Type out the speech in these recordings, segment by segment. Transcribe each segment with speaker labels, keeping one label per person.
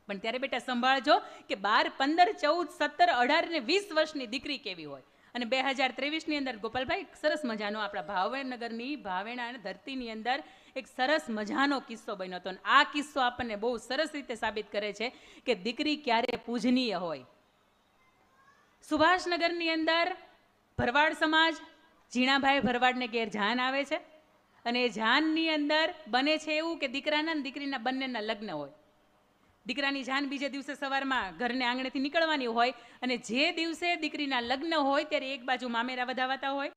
Speaker 1: પણ ત્યારે બેટા સંભાળજો કે 12, 15, 14, 17, 18 ને 20 વર્ષની દીકરી કેવી હોય. અને 2023ની અંદર ગોપાલભાઈ સરસ મજાનો આપણા ભાવનગરની ભાવેણા અને ધરતીની અંદર એક સરસ મજાનો કિસ્સો બન્યો હતો. અને આ કિસ્સો આપણને બહુ સરસ રીતે સાબિત કરે છે કે દીકરી ક્યારે પૂજનીય હોય. સુભાષનગરની અંદર ભરવાડ સમાજ ઝીણાભાઈ ભરવાડને ઘેર જાન આવે છે અને એ જાનની અંદર બને છે એવું કે દીકરાના અને દીકરીના બંનેના લગ્ન હોય. દીકરાની જાન બીજે દિવસે સવારમાં ઘરને આંગણેથી નીકળવાની હોય અને જે દિવસે દીકરીના લગ્ન હોય ત્યારે એક બાજુ મામેરા વધાવાતા હોય,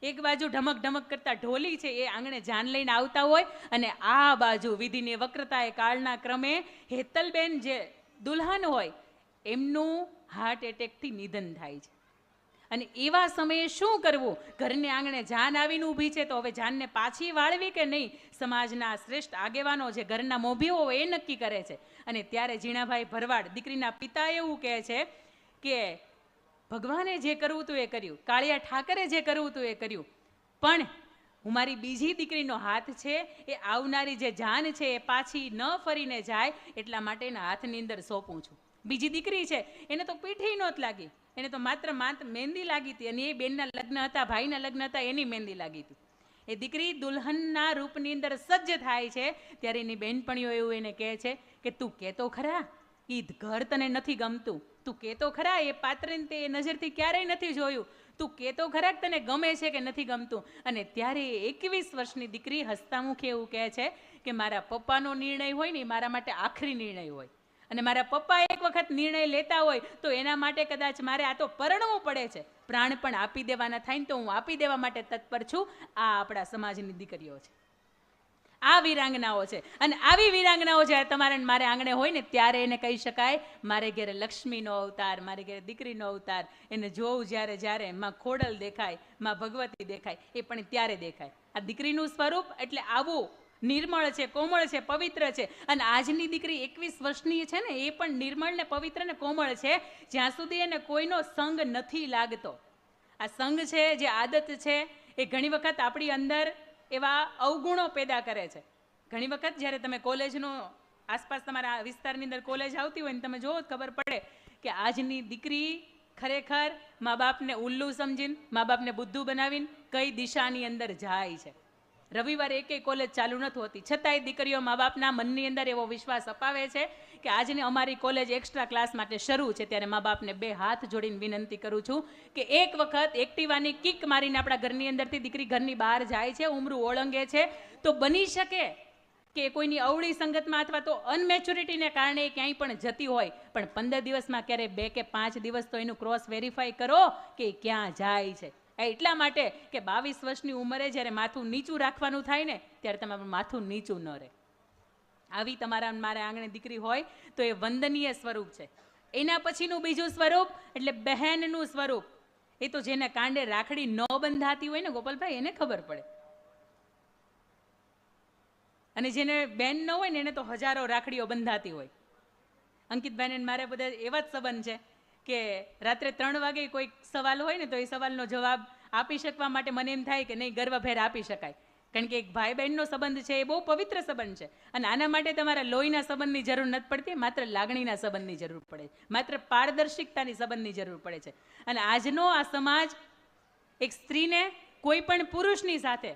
Speaker 1: એક બાજુ ઢમક ઢમક કરતા ઢોલી છે એ આંગણે જાન લઈને આવતા હોય અને આ બાજુ વિધિની વક્રતાએ કાળના ક્રમે હેતલબેન જે દુલ્હન હોય એમનું હાર્ટ એટેકથી નિધન થાય છે. અને એવા સમયે શું કરવું? ઘરને આંગણે જાન આવીને ઊભી છે તો હવે જાનને પાછી વાળવી કે નહીં, સમાજના શ્રેષ્ઠ આગેવાનો જે ઘરના મોભીઓ હોય એ નક્કી કરે છે. અને ત્યારે ઝીણાભાઈ ભરવાડ દીકરીના પિતા એવું કહે છે કે ભગવાને જે કરવું હતું એ કર્યું, કાળિયા ઠાકરે જે કરવું હતું એ કર્યું, પણ હું મારી બીજી દીકરીનો હાથ છે એ આવનારી જે જાન છે એ પાછી ન ફરીને જાય એટલા માટે એના હાથની અંદર સોંપું છું. બીજી દીકરી છે એને તો પીઠી નહોત લાગી, એને તો માત્ર મહેંદી લાગી હતી અને એ બેનના લગ્ન હતા, ભાઈના લગ્ન હતા, એની મહેંદી લાગી હતી. એ દીકરી દુલ્હનના રૂપની અંદર સજ્જ થાય છે ત્યારે એની બહેનપણીઓ એવું એને કહે છે કે તું કહેતો ખરા એ ઘર તને નથી ગમતું, તું કહેતો ખરા એ પાત્રને તે નજરથી ક્યારેય નથી જોયું, તું કહેતો ખરા તને ગમે છે કે નથી ગમતું. અને ત્યારે 21 વર્ષની દીકરી હસતામુખે એવું કહે છે કે મારા પપ્પાનો નિર્ણય હોય ને એ મારા માટે આખરી નિર્ણય હોય અને મારા પપ્પા એક વખત નિર્ણય લેતા હોય તો એના માટે કદાચ મારે આ તો પરણવું પડે છે, પ્રાણ પણ આપી દેવાના થાય ને તો હું આપી દેવા માટે તત્પર છું. આ આપણા સમાજની દીકરીઓ છે, આ વીરાંગનાઓ છે. અને આવી વીરાંગનાઓ જ્યારે તમારે મારે આંગણે હોય ને ત્યારે એને કહી શકાય મારે ઘેરે લક્ષ્મીનો અવતાર, મારે ઘેરે દીકરીનો અવતાર. એને જોવું જ્યારે માં ખોડલ દેખાય, માં ભગવતી દેખાય, એ પણ ત્યારે દેખાય. આ દીકરીનું સ્વરૂપ એટલે આવું નિર્મળ છે, કોમળ છે, પવિત્ર છે. અને આજની દીકરી 21 વર્ષની છે ને એ પણ નિર્મળ ને પવિત્ર ને કોમળ છે જ્યાં સુધી એને કોઈનો સંગ નથી લાગતો. આ સંગ છે, જે આદત છે, એ ઘણી વખત આપણી અંદર એવા અવગુણો પેદા કરે છે. ઘણી વખત જ્યારે તમે કોલેજનો આસપાસ તમારા વિસ્તારની અંદર કોલેજ આવતી હોય ને તમે જોવો ખબર પડે કે આજની દીકરી ખરેખર મા બાપને ઉલ્લુ સમજીને, મા બાપને બુદ્ધુ બનાવીને કઈ દિશાની અંદર જાય છે. રવિવારે એકેય કોલેજ ચાલુ નથી હોતી છતાંય દીકરીઓ મા બાપના મનની અંદર એવો વિશ્વાસ અપાવે છે કે આજની અમારી કોલેજ એક્સ્ટ્રા ક્લાસ માટે શરૂ છે. ત્યારે મા બાપને 2 હાથ જોડીને વિનંતી કરું છું કે એક વખત એક્ટિવાની કિક મારીને આપણા ઘરની અંદરથી દીકરી ઘરની બહાર જાય છે, ઉમરું ઓળંગે છે, તો બની શકે કે કોઈની અવળી સંગતમાં અથવા તો અનમેચ્યોરિટીને કારણે ક્યાંય પણ જતી હોય, પણ 15 દિવસમાં ક્યારે 2 કે 5 દિવસ તો એનું ક્રોસ વેરીફાઈ કરો કે ક્યાં જાય છે. એટલા માટે કે 22 વર્ષની ઉંમરે જ્યારે માથું નીચું રાખવાનું થાય ને ત્યારે તમારું માથું નીચું ન રહે. આવી તમારા મારા આંગણે દીકરી હોય તો એ વંદનીય સ્વરૂપ છે. એના પછીનું બીજું સ્વરૂપ એટલે બહેનનું સ્વરૂપ. એ તો જેને કાંડે રાખડી ન બંધાતી હોય ને ગોપાલભાઈ એને ખબર પડે, અને જેને બેન ન હોય ને એને તો હજારો રાખડીઓ બંધાતી હોય. અંકિતભાઈને મારે બધા એવા જ સંબંધ છે કે રાત્રે 3 વાગે કોઈ સવાલ હોય ને તો એ સવાલનો જવાબ આપી શકવા માટે મને એમ થાય કે નહીં ગર્વભેર આપી શકાય, કારણ કે એક ભાઈ બહેનનો સંબંધ છે એ બહુ પવિત્ર સંબંધ છે. અને આના માટે તમારા લોહીના સંબંધની જરૂર નથી પડતી, માત્ર લાગણીના સંબંધની જરૂર પડે, માત્ર પારદર્શિકતાની સંબંધની જરૂર પડે છે. અને આજનો આ સમાજ એક સ્ત્રીને કોઈ પણ પુરુષની સાથે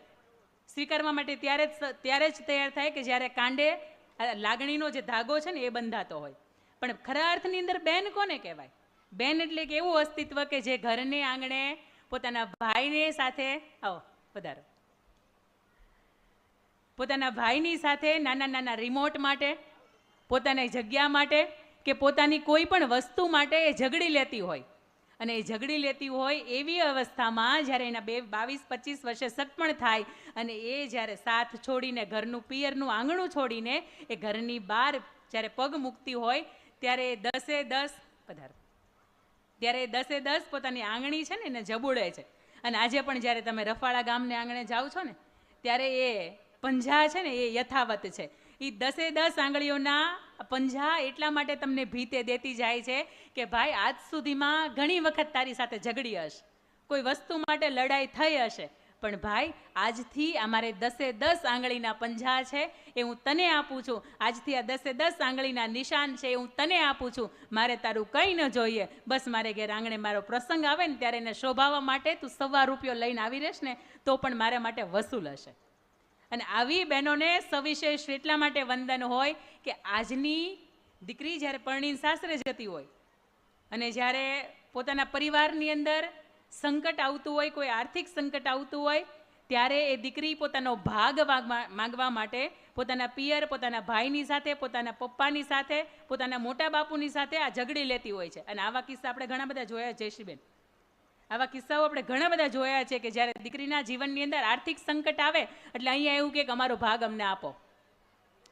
Speaker 1: સ્વીકારવા માટે ત્યારે જ તૈયાર થાય કે જ્યારે કાંડે લાગણીનો જે ધાગો છે ને એ બંધાતો હોય. પણ ખરા અર્થની અંદર બેન કોને કહેવાય? બેન એટલે કે એવું અસ્તિત્વ કે જે ઘરને આંગણે પોતાના ભાઈને સાથે આવો પધારો પોતાના ભાઈની સાથે નાના નાના રિમોટ માટે, પોતાની જગ્યા માટે કે પોતાની કોઈ પણ વસ્તુ માટે એ ઝઘડી લેતી હોય. અને એ ઝઘડી લેતી હોય એવી અવસ્થામાં જ્યારે એના 22-25 વર્ષે સગપણ થાય અને એ જ્યારે સાથ છોડીને ઘરનું પિયરનું આંગણું છોડીને એ ઘરની બહાર જ્યારે પગ મૂકતી હોય ત્યારે 10-10 પધારો ત્યારે 10-10 પોતાની આંગણી છે ને એને જબુડે છે. અને આજે પણ જ્યારે તમે રફાળા ગામને આંગણે જાઓ છો ને ત્યારે એ પંજા છે ને એ યથાવત છે. એ 10-10 આંગળીઓના પંજા એટલા માટે તમને ભીતે દેતી જાય છે કે ભાઈ આજ સુધીમાં ઘણી વખત તારી સાથે ઝઘડી હશે, કોઈ વસ્તુ માટે લડાઈ થઈ હશે, પણ ભાઈ આજથી અમારે 10 આંગળીના પંજા છે એ હું તને આપું છું, આજથી આ 10 આંગળીના નિશાન છે એ હું તને આપું છું, મારે તારું કંઈ ન જોઈએ, બસ મારે ઘેર આંગણે મારો પ્રસંગ આવે ને ત્યારે એને શોભાવવા માટે તું ₹1.25 લઈને આવી રહેશ ને તો પણ મારા માટે વસૂલ હશે. અને આવી બહેનોને સવિશેષ એટલા માટે વંદન હોય કે આજની દીકરી જ્યારે પરણીને સાસરે જતી હોય અને જ્યારે પોતાના પરિવારની અંદર સંકટ આવતું હોય, કોઈ આર્થિક સંકટ આવતું હોય, ત્યારે એ દીકરી પોતાનો ભાગ માંગવા માટે પોતાના પિયર, પોતાના ભાઈની સાથે, પોતાના પપ્પાની સાથે, પોતાના મોટા બાપુની સાથે આ ઝઘડી લેતી હોય છે. અને આવા કિસ્સા આપણે ઘણા બધા જોયા. જયશ્રીબેન, આવા કિસ્સાઓ આપણે ઘણા બધા જોયા છે કે જ્યારે દીકરીના જીવનની અંદર આર્થિક સંકટ આવે એટલે અહીંયા એવું કે અમારો ભાગ અમને આપો.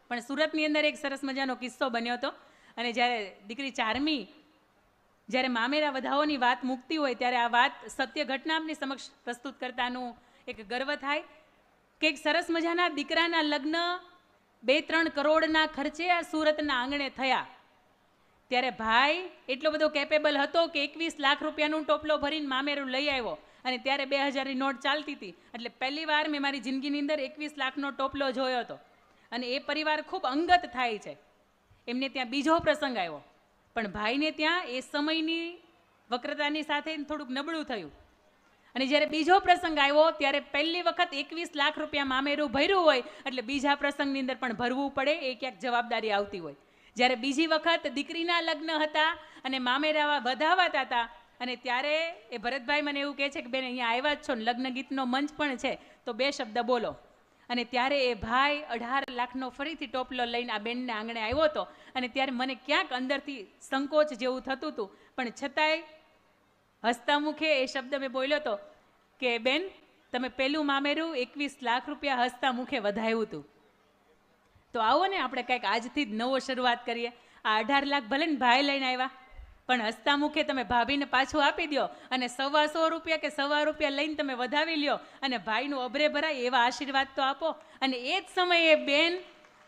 Speaker 1: પણ સુરતની અંદર એક સરસ મજાનો કિસ્સો બન્યો હતો. અને જ્યારે દીકરી ચારમી જ્યારે મામેરા વધાઓની વાત મૂકતી હોય ત્યારે આ વાત સત્ય ઘટના આપની સમક્ષ પ્રસ્તુત કરતાનું એક ગર્વ થાય કે એક સરસ મજાના દીકરાના લગ્ન 2-3 કરોડના ખર્ચે આ સુરતના આંગણે થયા. ત્યારે ભાઈ એટલો બધો કેપેબલ હતો કે 21 લાખ રૂપિયાનું ટોપલો ભરીને મામેરું લઈ આવ્યો. અને ત્યારે 2000ની નોટ ચાલતી હતી. એટલે પહેલી વાર મેં મારી જિંદગીની અંદર 21 લાખનો ટોપલો જોયો હતો. અને એ પરિવાર ખૂબ અંગત થાય છે. એમને ત્યાં બીજો પ્રસંગ આવ્યો, પણ ભાઈને ત્યાં એ સમયની વક્રતાની સાથે થોડુંક નબળું થયું. અને જ્યારે બીજો પ્રસંગ આવ્યો ત્યારે પહેલી વખત 21 લાખ રૂપિયા મામેરું ભર્યું હોય એટલે બીજા પ્રસંગની અંદર પણ ભરવું પડે, એ ક્યાંક જવાબદારી આવતી હોય. જ્યારે બીજી વખત દીકરીના લગ્ન હતા અને મામેરા વધાવાતા હતા અને ત્યારે એ ભરતભાઈ મને એવું કહે છે કે બેન અહીંયા આવ્યા જ છો ને, લગ્ન ગીતનો મંચ પણ છે તો 2 શબ્દ બોલો. અને ત્યારે એ ભાઈ 18 લાખનો ફરીથી ટોપલો લઈને આ બેનને આંગણે આવ્યો હતો. અને ત્યારે મને ક્યાંક અંદરથી સંકોચ જેવું થતું હતું, પણ છતાંય હસતા મુખે એ શબ્દ મેં બોલ્યો હતો કે બેન તમે પહેલું મામેરું 21 લાખ રૂપિયા હસતા મુખે વધાવ્યું હતું. તો આવો ને આપણે કંઈક આજથી જ નવો શરૂઆત કરીએ. આ 18 લાખ ભલે ને ભાઈ લઈને આવ્યા, પણ હસતા મુખે તમે ભાભીને પાછું આપી દો અને ₹125 કે ₹100 લઈને તમે વધાવી લ્યો અને ભાઈનું અભરે ભરાય એવા આશીર્વાદ તો આપો. અને એ જ સમયે બેન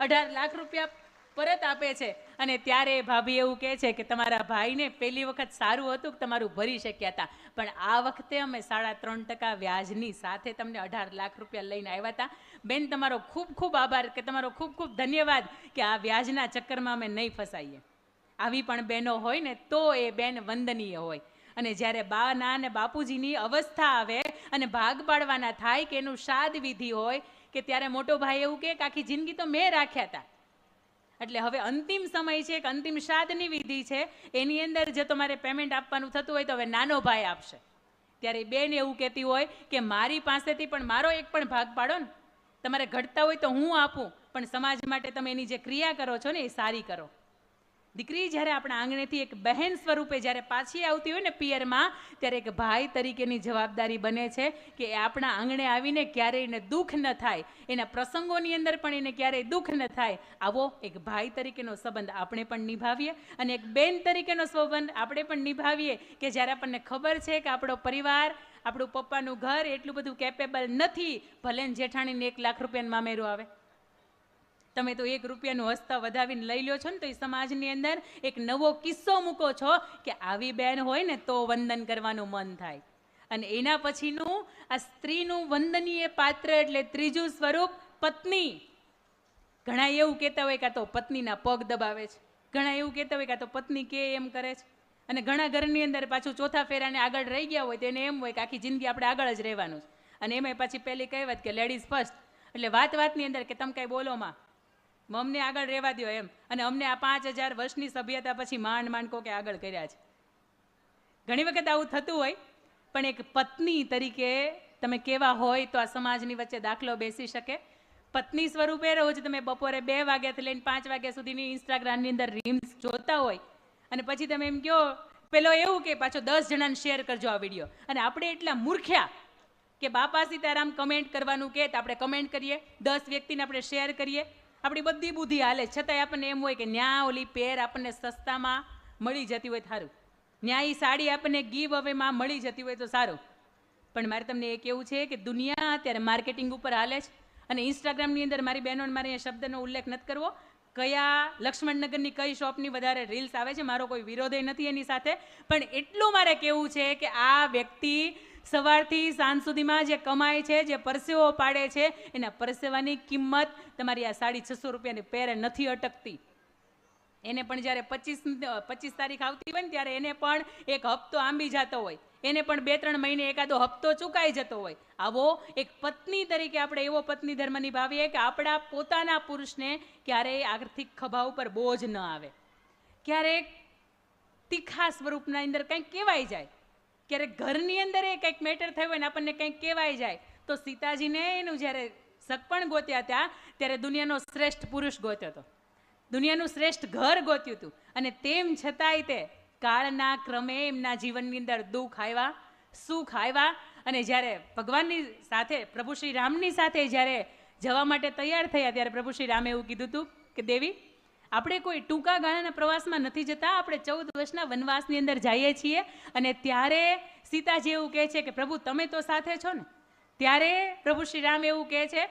Speaker 1: 18 લાખ રૂપિયા પરત આપે છે. અને ત્યારે ભાભી એવું કહે છે કે તમારા ભાઈને પહેલી વખત સારું હતું કે તમારું ભરી શક્યા હતા, પણ આ વખતે અમે 3.5% વ્યાજની સાથે તમને 18 લાખ રૂપિયા લઈને આવ્યા હતા. બેન તમારો ખૂબ ખૂબ આભાર, કે તમારો ખૂબ ખૂબ ધન્યવાદ કે આ વ્યાજના ચક્કરમાં અમે નહીં ફસાઈએ. આવી પણ બહેનો હોય ને તો એ બેન વંદનીય હોય. અને જ્યારે બાના અને બાપુજીની અવસ્થા આવે અને ભાગ પાડવાના થાય કે એનું શ્રાદ્ધ વિધિ હોય કે ત્યારે મોટો ભાઈ એવું કે આખી જિંદગી તો મેં રાખ્યા હતા, એટલે હવે અંતિમ સમય છે કે અંતિમ શ્રાદ્ધની વિધિ છે, એની અંદર જે તમારે પેમેન્ટ આપવાનું થતું હોય તો હવે નાનો ભાઈ આપશે. ત્યારે બેન એવું કહેતી હોય કે મારી પાસેથી પણ મારો એક પણ ભાગ પાડો ને, તમારે ઘટતા હોય તો હું આપું, પણ સમાજ માટે તમે એની જે ક્રિયા કરો છો ને એ સારી કરો. દીકરી જ્યારે આપણા આંગણેથી એક બહેન સ્વરૂપે જ્યારે પાછી આવતી હોય ને પિયરમાં, ત્યારે એક ભાઈ તરીકેની જવાબદારી બને છે કે આપણા આંગણે આવીને ક્યારેય એને દુઃખ ન થાય, એના પ્રસંગોની અંદર પણ એને ક્યારેય દુઃખ ન થાય. આવો એક ભાઈ તરીકેનો સંબંધ આપણે પણ નિભાવીએ અને એક બેન તરીકેનો સંબંધ આપણે પણ નિભાવીએ કે જ્યારે આપણને ખબર છે કે આપણો પરિવાર, આપણું પપ્પાનું ઘર એટલું બધું કેપેબલ નથી, ભલે જેઠાણીને 1 લાખ રૂપિયાનું મામેરું આવે, તમે તો ₹1 હસતા વધાવીને લઈ લ્યો છો ને, તો એ સમાજની અંદર એક નવો કિસ્સો મૂકો છો કે આવી બેન હોય ને તો વંદન કરવાનું મન થાય. અને એના પછીનું આ સ્ત્રીનું વંદનીય પાત્ર એટલે ત્રીજું સ્વરૂપ પત્ની. ઘણા એવું કહેતા હોય કે આ તો પત્નીના પગ દબાવે છે, ઘણા એવું કહેતા હોય કે આ તો પત્ની કે એમ કરે છે, અને ઘણા ઘરની અંદર પાછું ચોથા ફેરાને આગળ રહી ગયા હોય તો એને એમ હોય કે આખી જિંદગી આપણે આગળ જ રહેવાનું છે. અને એમાં પાછી પહેલી કહેવત કે લેડીઝ ફર્સ્ટ, એટલે વાતની અંદર કે તમે કાંઈ બોલો માં, અમને આગળ રહેવા દો એમ. અને અમને આ 5000 વર્ષની સભ્યતા પછી માંડ માંડ કોકે આગળ કર્યા છે. ઘણી વખત આવું થતું હોય, પણ એક પત્ની તરીકે તમે કેવા હોય તો આ સમાજની વચ્ચે દાખલો બેસી શકે. પત્ની સ્વરૂપે રોજ તમે બપોરે 2 વાગ્યાથી લઈને 5 વાગ્યા સુધીની ઇન્સ્ટાગ્રામની અંદર રીલ્સ જોતા હોય અને પછી તમે એમ કહો, પેલો એવું કે પાછો 10 જણાને શેર કરજો આ વિડીયો. અને આપણે એટલા મૂર્ખ્યા કે બાપા સીતારામ કમેન્ટ કરવાનું કે આપણે કમેન્ટ કરીએ, 10 વ્યક્તિને આપણે શેર કરીએ, આપણી બધી બુદ્ધિ હાલે, છતાંય આપણને એમ હોય કે ન્યા ઓલી પેર આપણને સસ્તામાં મળી જતી હોય સારું, ન્યા એ સાડી આપણને ગીવ અવેમાં મળી જતી હોય તો સારું. પણ મારે તમને એ કહેવું છે કે દુનિયા અત્યારે માર્કેટિંગ ઉપર હાલે છે. અને ઇન્સ્ટાગ્રામની અંદર મારી બહેનોને મારે એ શબ્દનો ઉલ્લેખ નથી કરવો, કયા લક્ષ્મણનગરની કઈ શોપની વધારે રીલ્સ આવે છે, મારો કોઈ વિરોધ નથી એની સાથે, પણ એટલું મારે કહેવું છે કે આ વ્યક્તિ સવારથી સાંજ સુધીમાં જે કમાય છે, જે પરસેવો પાડે છે, એના પરસેવાની કિંમત તમારી આ 650 રૂપિયાની પેરે નથી અટકતી. એને પણ જ્યારે 25 તારીખ આવતી હોય ને ત્યારે એને પણ એક હપ્તો આંબી જતો હોય, એને પણ 2-3 મહિને એકાદો હપ્તો ચૂકાઈ જતો હોય. આવો એક પત્ની તરીકે આપણે એવો પત્ની ધર્મ નિભાવીએ કે આપણા પોતાના પુરુષને ક્યારેય આર્થિક ખભા ઉપર બોજ ન આવે, ક્યારેક તીખા સ્વરૂપના અંદર કંઈક કહેવાય જાય, ક્યારેક ઘરની અંદર એ કંઈક મેટર થયો હોય ને આપણને કંઈક કહેવાય જાય. તો સીતાજીને એનું જ્યારે સગપણ ગોત્યા હતા ત્યારે દુનિયાનો શ્રેષ્ઠ પુરુષ ગોત્યો હતો, દુનિયાનું શ્રેષ્ઠ ઘર ગોત્યું હતું, અને તેમ છતાંય તે કાળના ક્રમે એમના જીવનની અંદર દુઃખ આવ્યા, સુખ આવ્યા. અને જ્યારે ભગવાનની સાથે, પ્રભુ શ્રી રામની સાથે જ્યારે જવા માટે તૈયાર થયા ત્યારે પ્રભુ શ્રી રામે એવું કીધું હતું કે દેવી, આપણે કોઈ ટૂંકા ગાળાના પ્રવાસમાં નથી જતા, આપણે 14 વર્ષના વનવાસની અંદર જઈએ છીએ. અને ત્યારે સીતાજી એવું કહે છે કે પ્રભુ તમે તો સાથે છો ને. ત્યારે પ્રભુ શ્રી રામ એવું કહે છે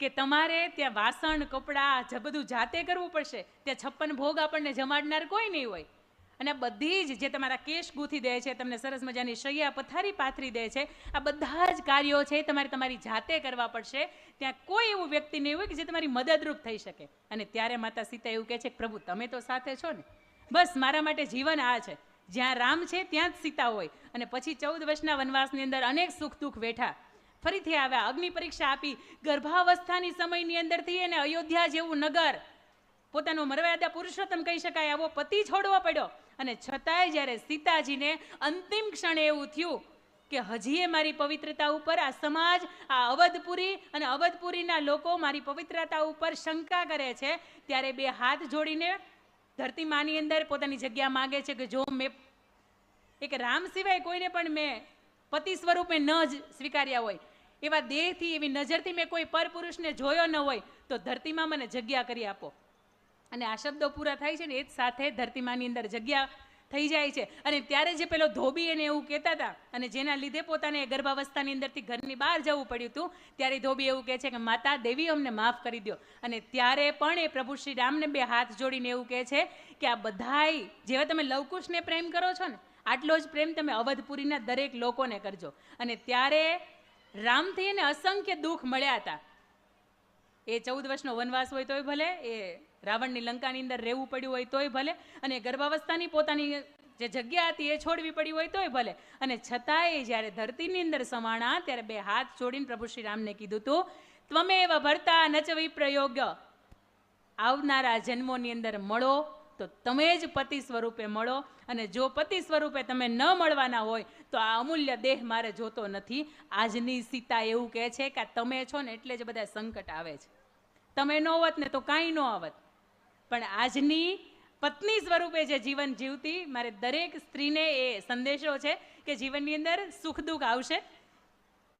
Speaker 1: કે તમારે ત્યાં વાસણ કપડાં બધું જાતે કરવું પડશે, ત્યાં 56 ભોગ આપણને જમાડનાર કોઈ નહીં હોય. અને બધી જ જે તમારા કેશ ગૂંથી દે છે, તમને સરસ મજાની શૈયા પથારી પાથરી દે છે, આ બધા જ કાર્યો છે તમારે તમારી જાતે કરવા પડશે. ત્યાં કોઈ એવું વ્યક્તિ નહીં હોય કે જે તમારી મદદરૂપ થઈ શકે. અને ત્યારે માતા સીતા એવું કહે છે કે પ્રભુ તમે તો સાથે છો ને, બસ મારા માટે જીવન આ છે, જ્યાં રામ છે ત્યાં જ સીતા હોય. અને પછી 14 વર્ષના વનવાસની અંદર અનેક સુખ દુઃખ વેઠા, ફરીથી આવ્યા, અગ્નિ પરીક્ષા આપી, ગર્ભાવસ્થાની સમયની અંદરથી એને અયોધ્યા જેવું નગર, પોતાનો મર્યાદા પુરુષોત્તમ કહી શકાય આવો પતિ છોડવો પડ્યો. અને છતાંય જ્યારે સીતાજીને અંતિમ ક્ષણે એવું થયું કે હજી મારી પવિત્રતા ઉપર આ સમાજ, આ અવધપુરી અને અવધપુરીના લોકો મારી પવિત્રતા ઉપર શંકા કરે છે, ત્યારે 2 હાથ જોડીને ધરતી માની અંદર પોતાની જગ્યા માગે છે કે જો મેં એક રામ સિવાય કોઈને પણ મેં પતિ સ્વરૂપે ન જ સ્વીકાર્યા હોય, એવા દેહથી, એવી નજરથી મેં કોઈ પરપુરુષને જોયો ન હોય, તો ધરતીમાં મને જગ્યા કરી આપો. અને આ શબ્દો પૂરા થાય છે ને એ જ સાથે ધરતીમાની અંદર જગ્યા થઈ જાય છે. અને ત્યારે જે પેલો ધોબી એને એવું કહેતા હતા, અને જેના લીધે પોતાને ગર્ભાવસ્થાની અંદરથી ઘરની બહાર જવું પડ્યું હતું, ત્યારે ધોબી એવું કહે છે કે માતા દેવી અમને માફ કરી દો. અને ત્યારે પણ એ પ્રભુ શ્રી રામને 2 હાથ જોડીને એવું કહે છે કે આ બધાય જેવા તમે લવકુશને પ્રેમ કરો છો ને, આટલો જ પ્રેમ તમે અવધપુરીના દરેક લોકોને કરજો. અને ત્યારે રામથી એને અસંખ્ય દુઃખ મળ્યા હતા. એ 14 વર્ષનો વનવાસ હોય તોય ભલે, એ રાવણની લંકાની અંદર રહેવું પડ્યું હોય તોય ભલે, અને ગર્ભાવસ્થાની પોતાની જે જગ્યા હતી એ છોડવી પડી હોય તોય ભલે. અને છતાંય જ્યારે ધરતીની અંદર સમાણા ત્યારે 2 હાથ જોડીને પ્રભુ શ્રી રામને કીધું હતું ત્વમેવ ભર્તા ન ચ વિપ્રયોગ્ય, આવનારા જન્મોની અંદર મળો તો તમે જ પતિ સ્વરૂપે મળો, અને જો પતિ સ્વરૂપે તમે ન મળવાના હોય તો આ અમૂલ્ય દેહ મારે જોતો નથી. આજની સીતા એવું કહે છે કે તમે છો ને એટલે જ બધા સંકટ આવે છે, તમે ન હોત ને તો કાંઈ ન આવત. પણ આજની પત્ની સ્વરૂપે જે જીવન જીવતી મારે દરેક સ્ત્રીને એ સંદેશો છે કે જીવનની અંદર સુખ દુઃખ આવશે,